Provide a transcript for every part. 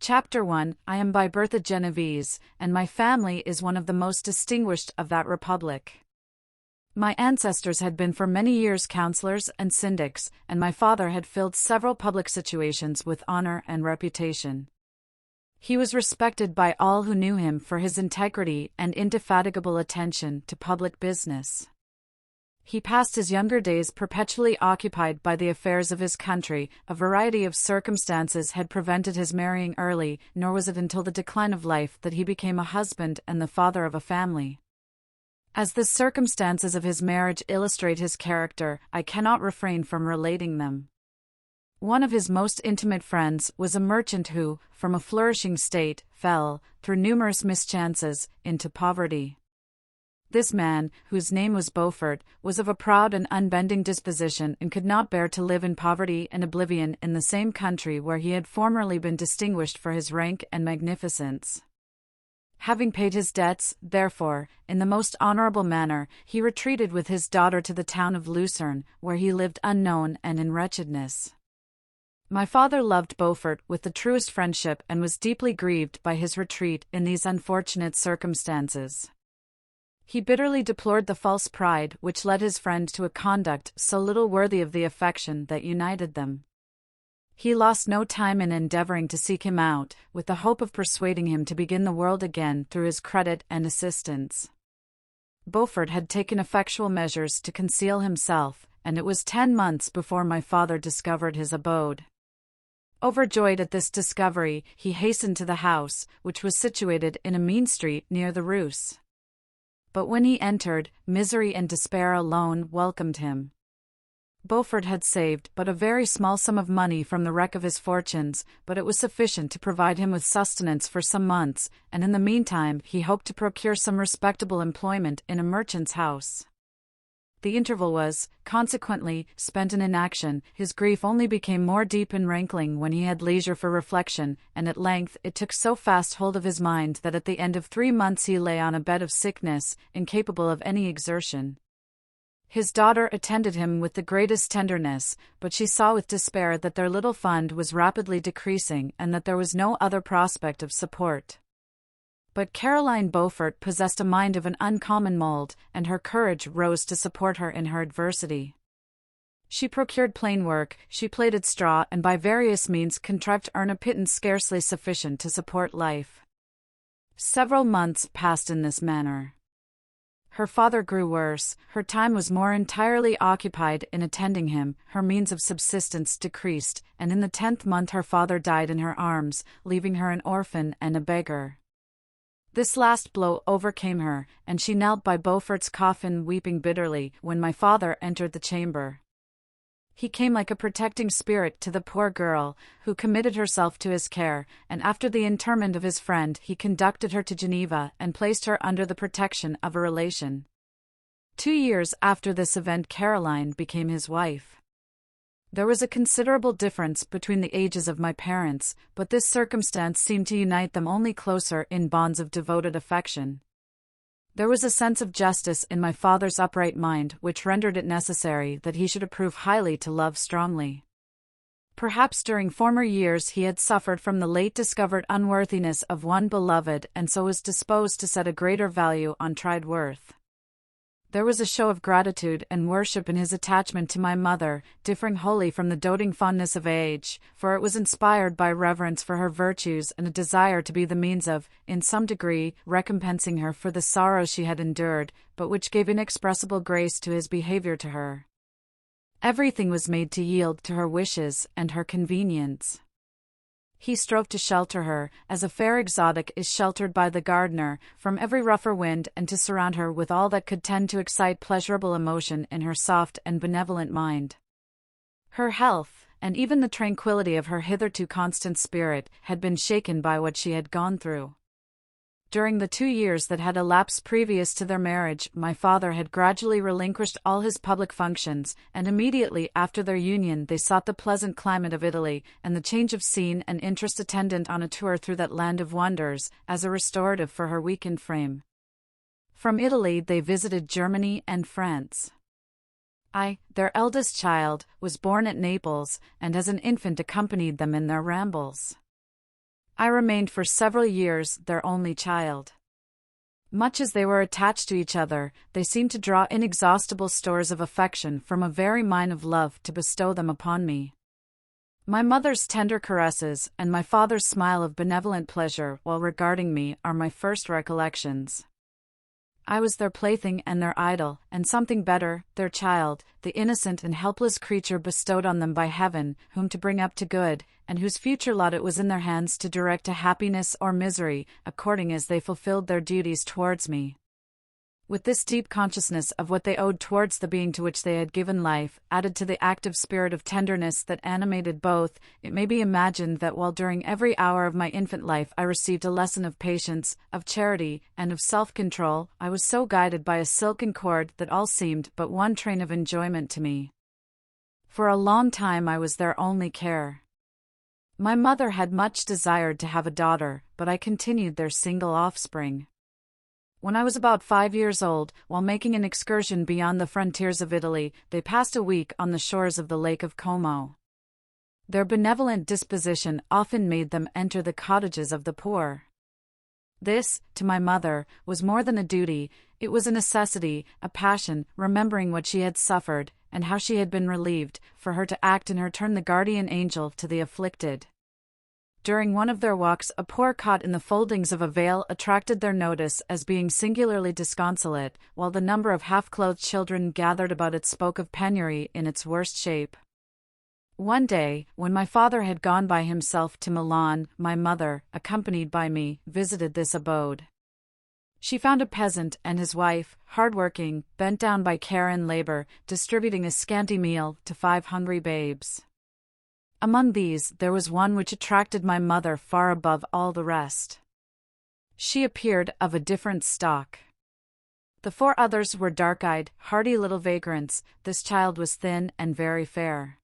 Chapter 1. I am by birth a Genovese, and my family is one of the most distinguished of that republic. My ancestors had been for many years counselors and syndics, and my father had filled several public situations with honor and reputation. He was respected by all who knew him for his integrity and indefatigable attention to public business. He passed his younger days perpetually occupied by the affairs of his country. A variety of circumstances had prevented his marrying early, nor was it until the decline of life that he became a husband and the father of a family. As the circumstances of his marriage illustrate his character, I cannot refrain from relating them. One of his most intimate friends was a merchant who, from a flourishing state, fell, through numerous mischances, into poverty. This man, whose name was Beaufort, was of a proud and unbending disposition and could not bear to live in poverty and oblivion in the same country where he had formerly been distinguished for his rank and magnificence. Having paid his debts, therefore, in the most honorable manner, he retreated with his daughter to the town of Lucerne, where he lived unknown and in wretchedness. My father loved Beaufort with the truest friendship and was deeply grieved by his retreat in these unfortunate circumstances. He bitterly deplored the false pride which led his friend to a conduct so little worthy of the affection that united them. He lost no time in endeavoring to seek him out, with the hope of persuading him to begin the world again through his credit and assistance. Beaufort had taken effectual measures to conceal himself, and it was 10 months before my father discovered his abode. Overjoyed at this discovery, he hastened to the house, which was situated in a mean street near the Reuss. But when he entered, misery and despair alone welcomed him. Beaufort had saved but a very small sum of money from the wreck of his fortunes, but it was sufficient to provide him with sustenance for some months, and in the meantime he hoped to procure some respectable employment in a merchant's house. The interval was, consequently, spent in inaction. His grief only became more deep and rankling when he had leisure for reflection, and at length it took so fast hold of his mind that at the end of 3 months he lay on a bed of sickness, incapable of any exertion. His daughter attended him with the greatest tenderness, but she saw with despair that their little fund was rapidly decreasing and that there was no other prospect of support. But Caroline Beaufort possessed a mind of an uncommon mould, and her courage rose to support her in her adversity. She procured plain work, she plaited straw, and by various means contrived to earn a pittance scarcely sufficient to support life. Several months passed in this manner. Her father grew worse, her time was more entirely occupied in attending him, her means of subsistence decreased, and in the 10th month her father died in her arms, leaving her an orphan and a beggar. This last blow overcame her, and she knelt by Beaufort's coffin weeping bitterly when my father entered the chamber. He came like a protecting spirit to the poor girl, who committed herself to his care, and after the interment of his friend he conducted her to Geneva and placed her under the protection of a relation. 2 years after this event Caroline became his wife. There was a considerable difference between the ages of my parents, but this circumstance seemed to unite them only closer in bonds of devoted affection. There was a sense of justice in my father's upright mind which rendered it necessary that he should approve highly to love strongly. Perhaps during former years he had suffered from the late discovered unworthiness of one beloved and so was disposed to set a greater value on tried worth. There was a show of gratitude and worship in his attachment to my mother, differing wholly from the doting fondness of age, for it was inspired by reverence for her virtues and a desire to be the means of, in some degree, recompensing her for the sorrows she had endured, but which gave inexpressible grace to his behavior to her. Everything was made to yield to her wishes and her convenience. He strove to shelter her, as a fair exotic is sheltered by the gardener, from every rougher wind and to surround her with all that could tend to excite pleasurable emotion in her soft and benevolent mind. Her health, and even the tranquillity of her hitherto constant spirit, had been shaken by what she had gone through. During the 2 years that had elapsed previous to their marriage, my father had gradually relinquished all his public functions, and immediately after their union they sought the pleasant climate of Italy, and the change of scene and interest attendant on a tour through that land of wonders, as a restorative for her weakened frame. From Italy they visited Germany and France. I, their eldest child, was born at Naples, and as an infant accompanied them in their rambles. I remained for several years their only child. Much as they were attached to each other, they seemed to draw inexhaustible stores of affection from a very mine of love to bestow them upon me. My mother's tender caresses and my father's smile of benevolent pleasure while regarding me are my first recollections. I was their plaything and their idol, and something better, their child, the innocent and helpless creature bestowed on them by heaven, whom to bring up to good, and whose future lot it was in their hands to direct to happiness or misery, according as they fulfilled their duties towards me. With this deep consciousness of what they owed towards the being to which they had given life, added to the active spirit of tenderness that animated both, it may be imagined that while during every hour of my infant life I received a lesson of patience, of charity, and of self-control, I was so guided by a silken cord that all seemed but one train of enjoyment to me. For a long time I was their only care. My mother had much desired to have a daughter, but I continued their single offspring. When I was about 5 years old, while making an excursion beyond the frontiers of Italy, they passed a week on the shores of the Lake of Como. Their benevolent disposition often made them enter the cottages of the poor. This, to my mother, was more than a duty, it was a necessity, a passion, remembering what she had suffered, and how she had been relieved, for her to act in her turn the guardian angel to the afflicted. During one of their walks, a poor cot in the foldings of a veil attracted their notice as being singularly disconsolate, while the number of half-clothed children gathered about it spoke of penury in its worst shape. One day, when my father had gone by himself to Milan, my mother, accompanied by me, visited this abode. She found a peasant and his wife, hard-working, bent down by care and labor, distributing a scanty meal to 5 hungry babes. Among these, there was one which attracted my mother far above all the rest. She appeared of a different stock. The 4 others were dark-eyed, hardy little vagrants. This child was thin and very fair.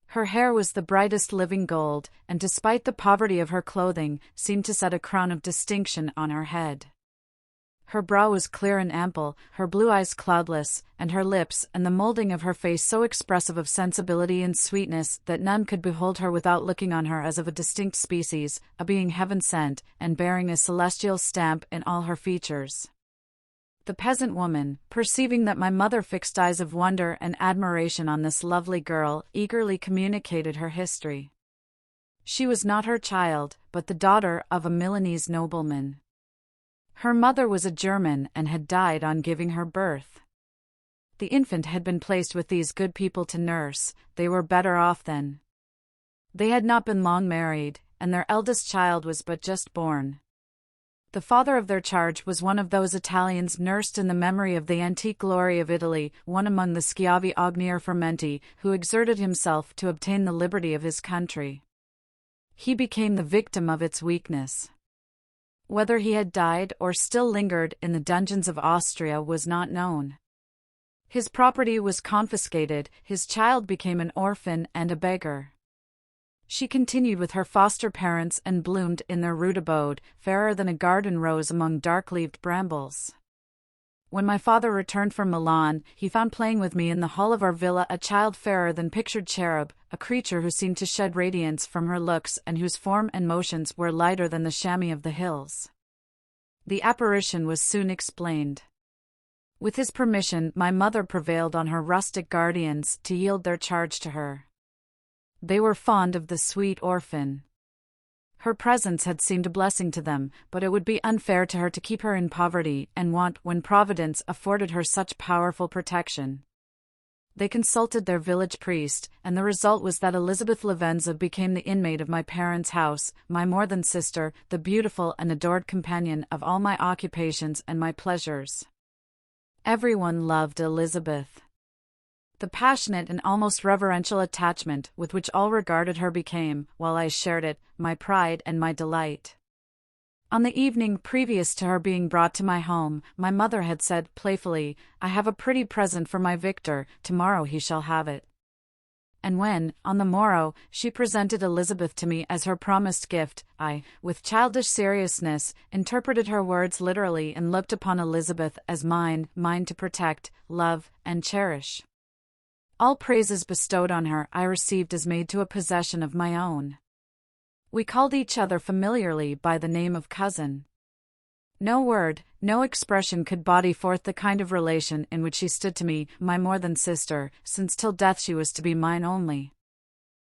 Her hair was the brightest living gold, and despite the poverty of her clothing, seemed to set a crown of distinction on her head. Her brow was clear and ample, her blue eyes cloudless, and her lips and the molding of her face so expressive of sensibility and sweetness that none could behold her without looking on her as of a distinct species, a being heaven-sent, and bearing a celestial stamp in all her features. The peasant woman, perceiving that my mother fixed eyes of wonder and admiration on this lovely girl, eagerly communicated her history. She was not her child, but the daughter of a Milanese nobleman. Her mother was a German and had died on giving her birth. The infant had been placed with these good people to nurse. They were better off then. They had not been long married, and their eldest child was but just born. The father of their charge was one of those Italians nursed in the memory of the antique glory of Italy, one among the Schiavi Ognier Fermenti, who exerted himself to obtain the liberty of his country. He became the victim of its weakness. Whether he had died or still lingered in the dungeons of Austria was not known. His property was confiscated, his child became an orphan and a beggar. She continued with her foster parents and bloomed in their rude abode, fairer than a garden rose among dark-leaved brambles. When my father returned from Milan, he found playing with me in the hall of our villa a child fairer than pictured cherub, a creature who seemed to shed radiance from her looks and whose form and motions were lighter than the chamois of the hills. The apparition was soon explained. With his permission, my mother prevailed on her rustic guardians to yield their charge to her. They were fond of the sweet orphan. Her presence had seemed a blessing to them, but it would be unfair to her to keep her in poverty and want when Providence afforded her such powerful protection. They consulted their village priest, and the result was that Elizabeth Lavenza became the inmate of my parents' house, my more-than-sister, the beautiful and adored companion of all my occupations and my pleasures. Everyone loved Elizabeth. The passionate and almost reverential attachment with which all regarded her became, while I shared it, my pride and my delight. On the evening previous to her being brought to my home, my mother had said playfully, "I have a pretty present for my Victor, tomorrow he shall have it." And when, on the morrow, she presented Elizabeth to me as her promised gift, I, with childish seriousness, interpreted her words literally and looked upon Elizabeth as mine to protect, love, and cherish. All praises bestowed on her I received as made to a possession of my own. We called each other familiarly by the name of cousin. No word, no expression could body forth the kind of relation in which she stood to me, my more than sister, since till death she was to be mine only.